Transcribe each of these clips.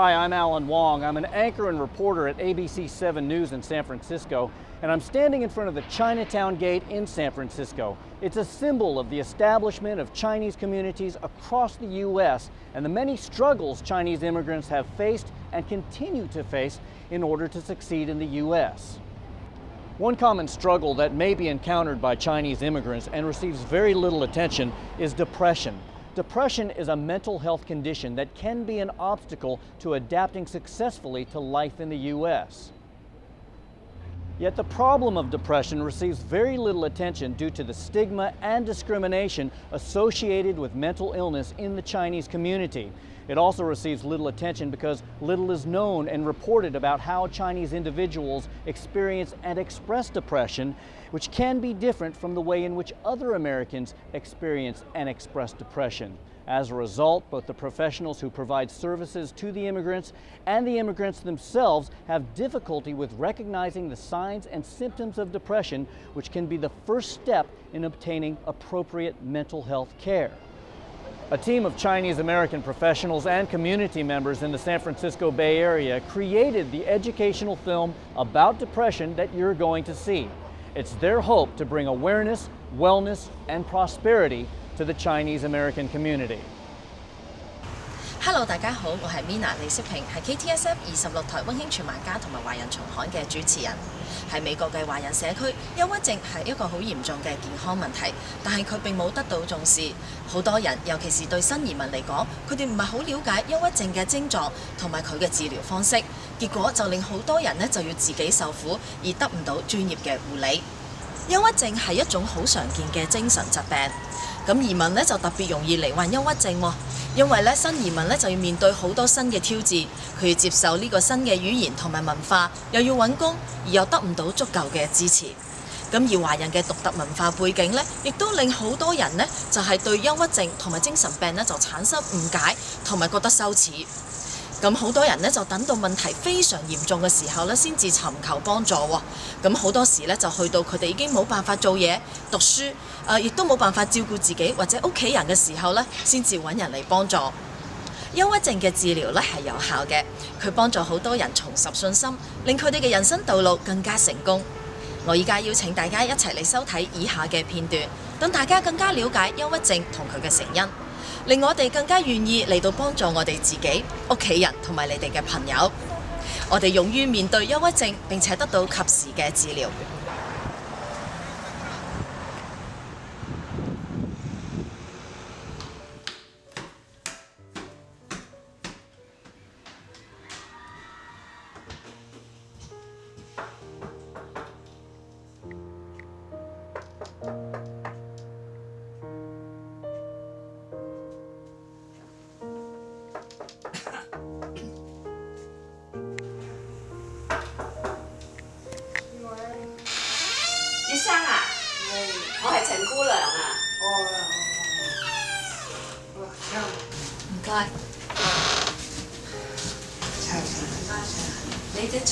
Hi, I'm Alan Wong. I'm an anchor and reporter at ABC 7 News in San Francisco, and I'm standing in front of the Chinatown Gate in San Francisco. It's a symbol of the establishment of Chinese communities across the U.S. and the many struggles Chinese immigrants have faced and continue to face in order to succeed in the U.S. One common struggle that may be encountered by Chinese immigrants and receives very little attention is depression. Depression is a mental health condition that can be an obstacle to adapting successfully to life in the U.S. Yet the problem of depression receives very little attention due to the stigma and discrimination associated with mental illness in the Chinese community. It also receives little attention because little is known and reported about how Chinese individuals experience and express depression, which can be different from the way in which other Americans experience and express depression. As a result, both the professionals who provide services to the immigrants and the immigrants themselves have difficulty with recognizing the signs and symptoms of depression, which can be the first step in obtaining appropriate mental health care. A team of Chinese American professionals and community members in the San Francisco Bay Area created the educational film about depression that you're going to see. It's their hope to bring awareness, wellness, and prosperity to the Chinese American community. Hello， 大家好，我係 Mina 李色平，係 KTSF 26台溫馨傳萬家同埋華人重刊嘅主持人。喺美國嘅華人社區，憂鬱症係一個好嚴重嘅健康問題，但係佢並冇得到重視。好多人，尤其是對新移民嚟講，佢哋唔係好了解憂鬱症嘅症狀同埋佢嘅治療方式，結果就令好多人呢就要自己受苦，而得唔到專業嘅護理。憂鬱症係一種好常見嘅精神疾病。咁移民咧就特別容易罹患憂鬱症喎，因為咧新移民咧就要面對好多新嘅挑戰，佢要接受呢個新嘅語言同埋文化，又要揾工，而又得唔到足夠嘅支持。咁而華人嘅獨特文化背景咧，亦都令好多人咧就係對憂鬱症同埋精神病咧就產生誤解，同埋覺得羞恥。咁好多人咧就等到問題非常嚴重嘅時候咧，先至尋求幫助喎。咁好多時咧就去到佢哋已經冇辦法做嘢、讀書，亦都冇辦法照顧自己或者屋企人嘅時候咧，先至揾人嚟幫助。憂鬱症嘅治療咧係有效嘅，佢幫助好多人重拾信心，令佢哋嘅人生道路更加成功。我而家邀請大家一齊嚟收睇以下嘅片段，等大家更加了解憂鬱症同佢嘅成因。令我哋更加願意嚟到幫助我哋自己、屋企人同埋你哋嘅朋友。我哋勇於面對憂鬱症，並且得到及時嘅治療。葉生啊，我係陳姑娘啊。唔該。你哋坐。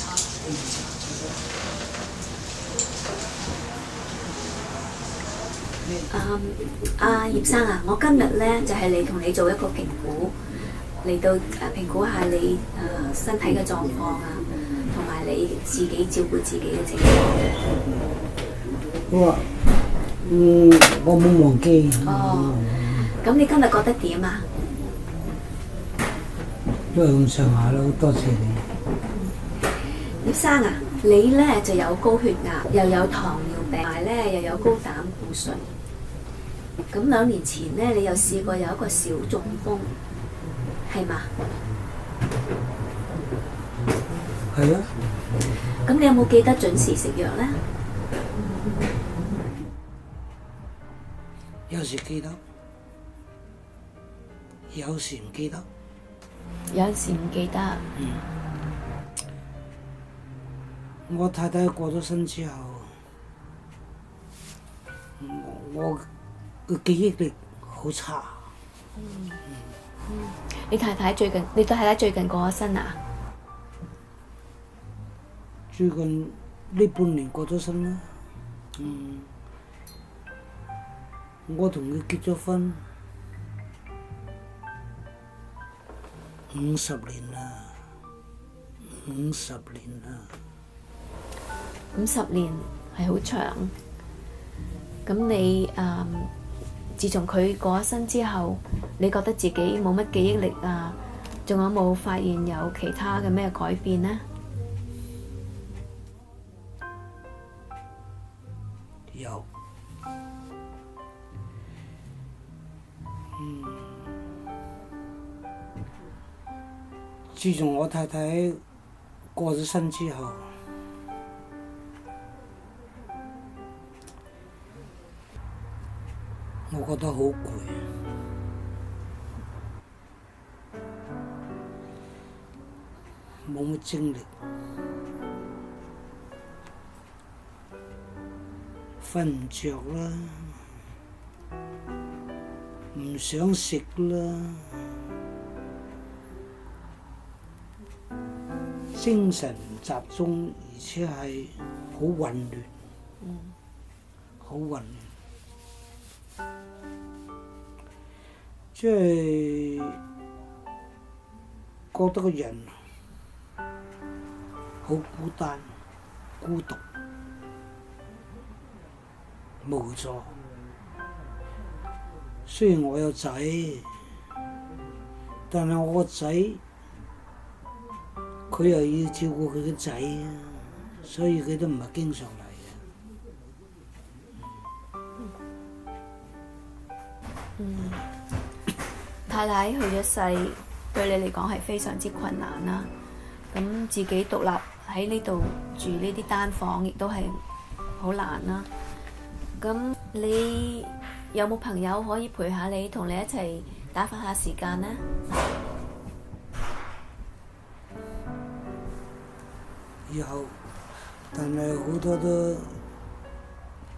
葉生啊，我今日咧就係嚟同你做一個評估，嚟到評估下你身體嘅狀況啊，同埋你自己照顧自己嘅情況。我冇忘記。哦，咁你今日覺得點啊？都係咁上下咯，多謝你。葉生啊，你咧就有高血壓，又有糖尿病，同埋咧又有高膽固醇。咁2年前咧，你又試過有一個小中風，係嘛？係啊。咁你有冇記得準時食藥咧？有時記得，有時唔記得。有陣時唔記得。我太太過咗身之後，我嘅記憶力好差。你太太最近過咗身啊？最近呢半年過咗身啦。我同佢結咗婚50年啦。50年啦。50年係好長。咁你自從佢過咗身之後，你覺得自己冇乜記憶力啊？仲有冇發現有其他嘅咩改變呢？有。自從我太太過咗身之後，我覺得好攰，冇乜精力，瞓唔着啦，唔想食啦，精神唔集中，而且係好混亂，好混亂。即係覺得個人好孤單、孤獨、無助。雖然我有仔，但係我個仔佢又要照顧佢個仔，所以佢都唔係經常嚟嘅。太太去咗世，對你嚟講係非常之困難啦。咁自己獨立喺呢度住呢啲單房，亦都係好難啦。咁你有冇朋友可以陪下你，同你一齊打發下時間呢？有，但係好多都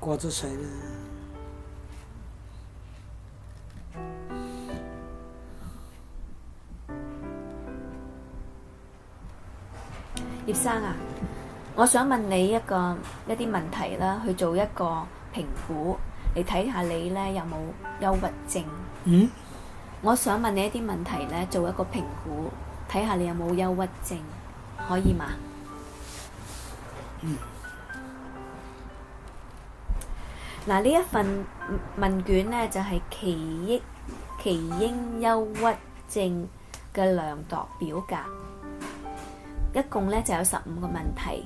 過咗世啦。葉生啊，我想問你一啲問題啦，去做一個評估，你睇下你咧有冇憂鬱症？我想問你一啲問題咧，做一個評估，睇下你有冇憂鬱症，可以嗎？嗱，呢一份問卷咧就係奇英憂鬱症嘅量度表格。一共咧就有15個問題，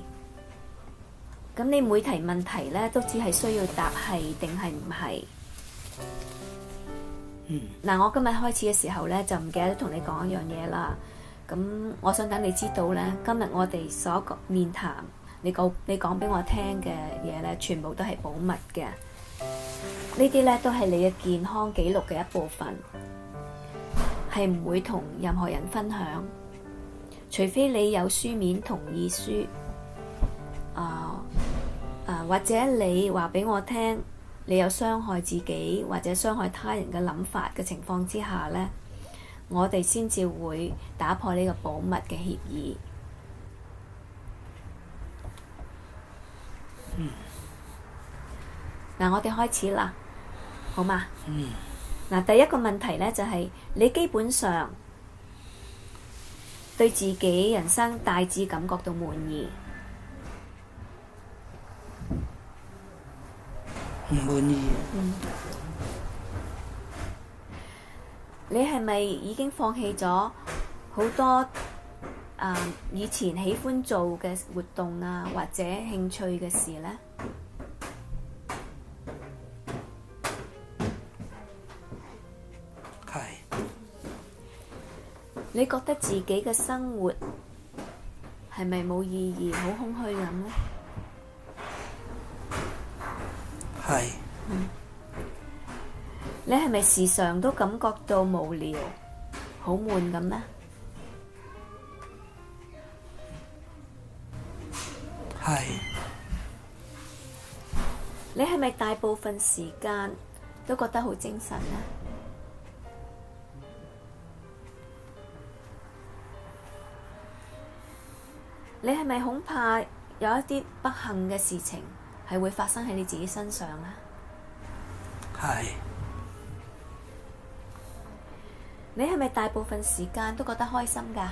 咁你每題問題咧都只係需要答係定係唔係。嗱，我今日開始嘅時候咧就唔記得同你講一樣嘢啦。咁我想等你知道咧，今日我哋所面談，你講俾我聽嘅嘢咧，全部都係保密嘅。呢啲咧都係你嘅健康記錄嘅一部分，係唔會同任何人分享。除非你有書面同意書，或者你話俾我聽，你有傷害自己或者傷害他人嘅諗法嘅情況之下呢，我哋先至會打破呢個保密嘅協議。嗱，我哋開始啦，好嘛？嗱，第一個問題呢，就係你基本上對自己人生大致感覺到滿意？唔滿意。你係咪已經放棄咗好多以前喜歡做嘅活動啊，或者興趣嘅事呢？係。你覺得自己嘅生活係咪冇意義、好空虛咁呢？係。你係咪時常都感覺到無聊、好悶咁呢？係。你係咪大部分時間都覺得好精神呢？你係咪恐怕有一啲不幸嘅事情係會發生喺你自己身上呢？係。你係咪大部分時間都覺得開心㗎？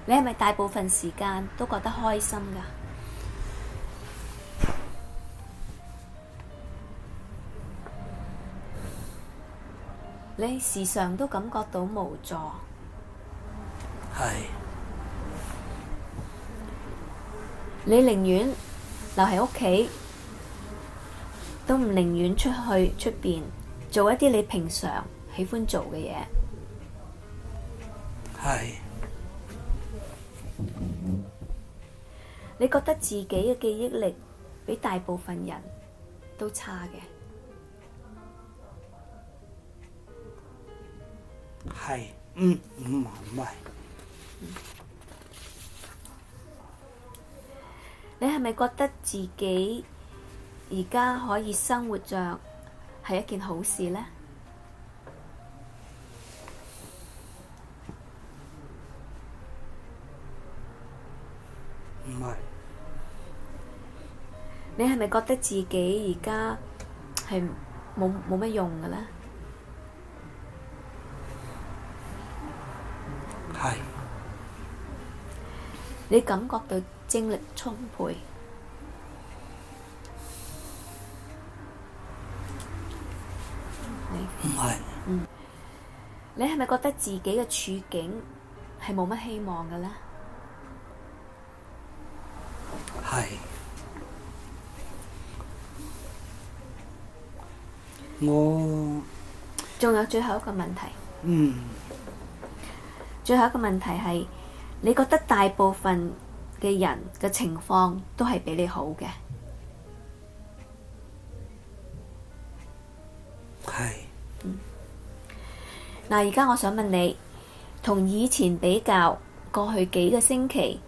你係咪大部分時間都覺得開心㗎？你時常都感覺到無助。係。你寧願留喺屋企，都唔寧願出去出邊做一啲你平常喜歡做嘅嘢。係。你覺得自己嘅記憶力比大部分人都差嘅。係。唔係。你係咪覺得自己而家可以生活着係一件好事呢？唔係。你係咪覺得自己而家係冇乜用嘅呢？係。你感覺到精力充沛？唔係。你係咪覺得自己嘅處境係冇乜希望嘅呢？係。我仲有最後一個問題。最後一個問題係，你覺得大部分嘅人嘅情況都係比你好嘅？係。嗱，而家我想問你，同以前比較，過去幾個星期，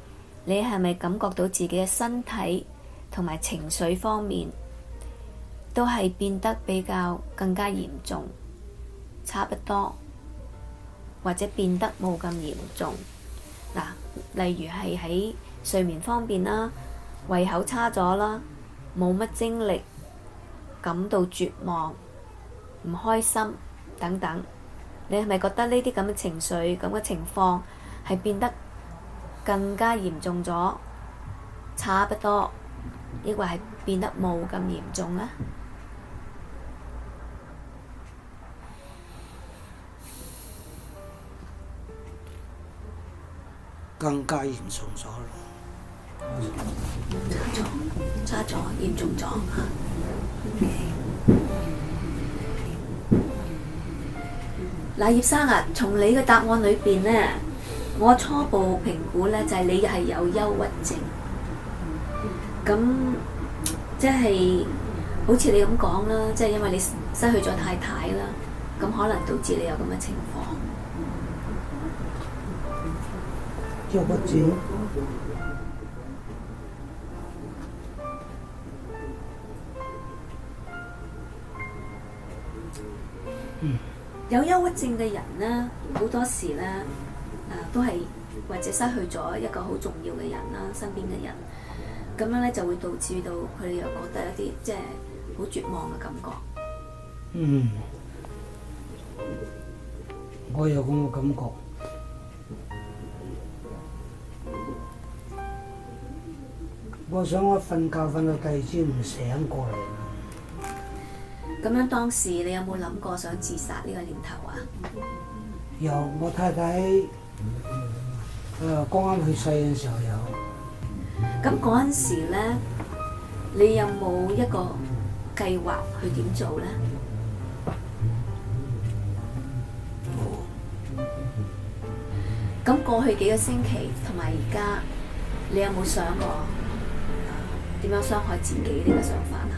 你係咪感覺到自己嘅身體同埋情緒方面都係變得比較更加嚴重，差不多，或者變得冇咁嚴重？嗱，例如係喺睡眠方面啦，胃口差咗啦，冇乜精力，感到絕望、唔開心等等，你係咪覺得呢啲咁嘅情緒、咁嘅情況係變得更加嚴重咗，差不多，抑或係變得冇咁嚴重呢？更加嚴重咗啦。差咗，嚴重咗。嗱，葉生啊，從你嘅答案裏邊呢，我初步評估呢就係你係有憂鬱症。咁即係好似你咁講啦，即係因為你失去咗太太啦，咁可能導致你有咁嘅情況。憂鬱症。有憂鬱症嘅人呢，好多時呢，都係或者失去咗一個好重要嘅人啦，身邊嘅人，咁樣呢就會導致到佢哋又覺得一啲即係好絕望嘅感覺。我有咁嘅感覺。我想我瞓覺瞓到第二朝唔醒過嚟。咁樣當時你有冇諗過想自殺呢個念頭啊？有，我太太剛啱去世嘅時候有。咁嗰陣時咧，你有冇一個計劃去點做咧？冇。咁過去幾個星期同埋而家，你有冇想過點樣傷害自己呢個想法啊？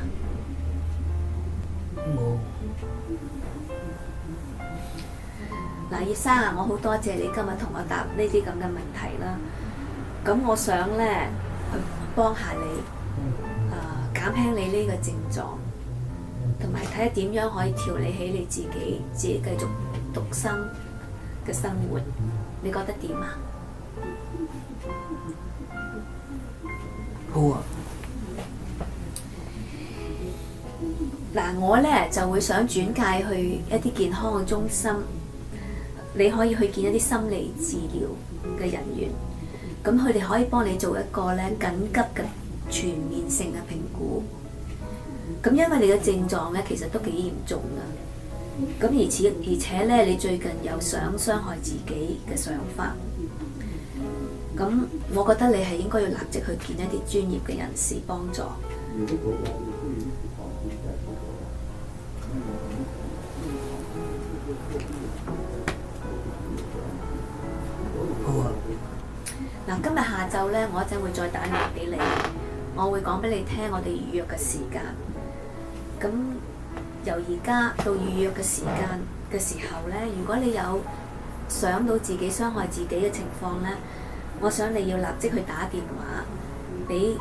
冇。嗱，葉生啊，我好多謝你今日同我答呢啲咁嘅問題啦。咁我想咧去幫下你，減輕你呢個症狀，同埋睇下點樣可以調理起你自己繼續獨生嘅生活。你覺得點啊？好啊。嗱，我咧就會想轉介去一啲健康嘅中心，你可以去見一啲心理治療嘅人員，咁佢哋可以幫你做一個咧緊急嘅全面性嘅評估。咁因為你嘅症狀咧其實都幾嚴重㗎，咁而且咧你最近有想傷害自己嘅想法，咁我覺得你係應該要立即去見一啲專業嘅人士幫助。好啊，嗱，今日下晝咧，我一陣會再打電話俾你，我會講俾你聽我哋預約嘅時間。咁由而家到預約嘅時間嘅時候咧，如果你有想到自己傷害自己嘅情況咧，我想你要立即去打電話俾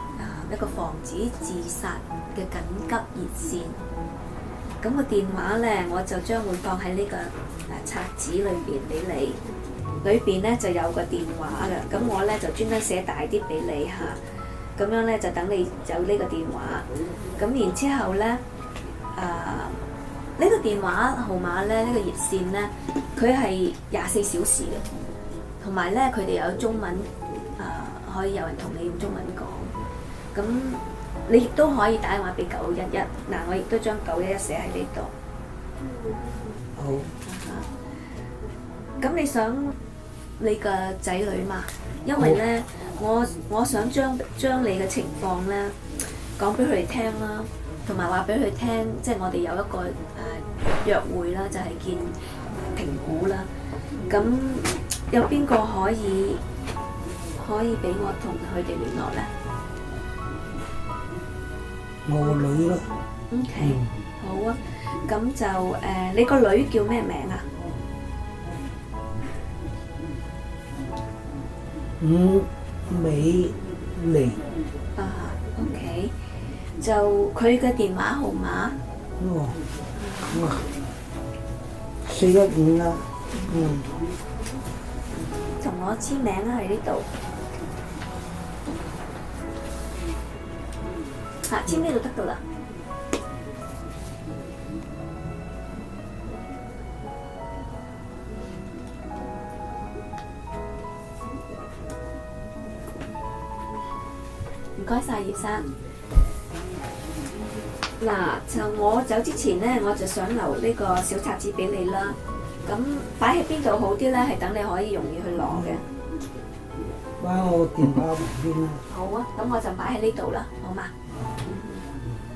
一個防止自殺嘅緊急熱線。咁個電話咧，我就將會放喺呢個冊子裏邊俾你。裏邊咧就有個電話嘅，咁我咧就專登寫大啲俾你嚇，咁樣咧就等你有呢個電話，咁然之後咧，呢個電話號碼咧，呢個熱線咧，佢係24小時嘅，同埋咧佢哋有中文，可以有人同你用中文講，咁你亦都可以打電話俾911，嗱我亦都將911寫喺呢度。好。咁你想你個仔女嘛？因為咧，我想將你嘅情況咧講俾佢哋聽啦，同埋話俾佢聽，即係我哋有一個約會啦，就係見評估啦。咁有邊個可以俾我同佢哋聯絡咧？我個女咯。OK，好啊。咁就你個女叫咩名啊？美妮。OK， 就佢嘅電話號碼。415啦。同我簽名啊喺呢度。簽呢度得㗎啦。唔該晒葉生。嗱，就我走之前咧，我就想留呢個小冊子俾你啦。咁擺喺邊度好啲咧？係等你可以容易去攞嘅。擺我電話旁邊啦。好啊，咁我就擺喺呢度啦，好嘛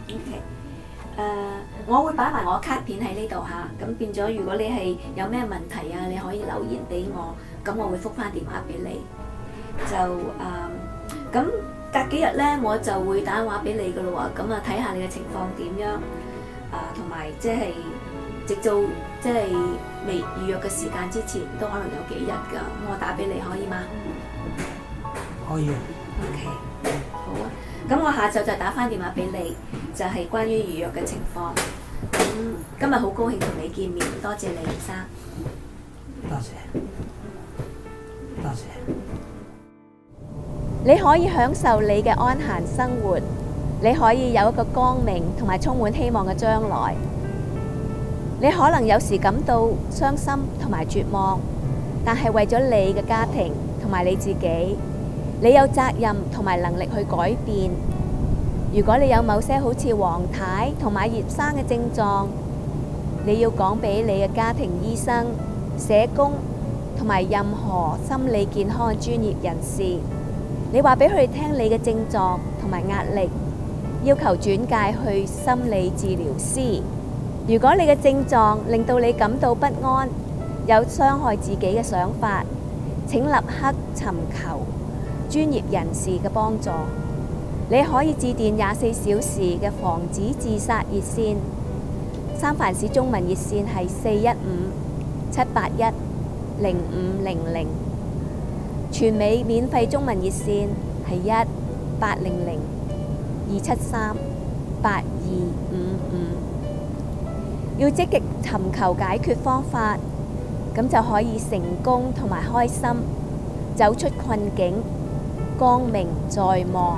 ？OK。我會擺埋我卡片喺呢度嚇，咁變咗如果你係有咩問題啊，你可以留言俾我，咁我會覆返電話俾你。就咁。隔幾日咧，我就會打電話俾你噶咯喎，咁啊睇下你嘅情況點樣，同埋即係直到即係未預約嘅時間之前，都可能有幾日噶，我打俾你可以嗎？可以。OK， 好啊，咁我下晝就打返電話俾你，就係關於預約嘅情況。咁今日好高興同你見面，多謝你，葉生。多謝。多謝。你可以享受你嘅安閒生活，你可以有一個光明同埋充滿希望嘅將來。你可能有時感到傷心同埋絕望，但係為咗你嘅家庭同埋你自己，你有責任同埋能力去改變。如果你有某些好似黃太同埋葉生嘅症狀，你要講俾你嘅家庭醫生、社工同埋任何心理健康嘅專業人士。你話俾佢哋聽你嘅症狀同埋壓力，要求轉介去心理治療師。如果你嘅症狀令到你感到不安，有傷害自己嘅想法，請立刻尋求專業人士嘅幫助。你可以致電24小時嘅防止自殺熱線，三藩市中文熱線係415-781-0500。全美免費中文熱線係1-800-273-8255。要積極尋求解決方法，咁就可以成功同埋開心走出困境，光明在望。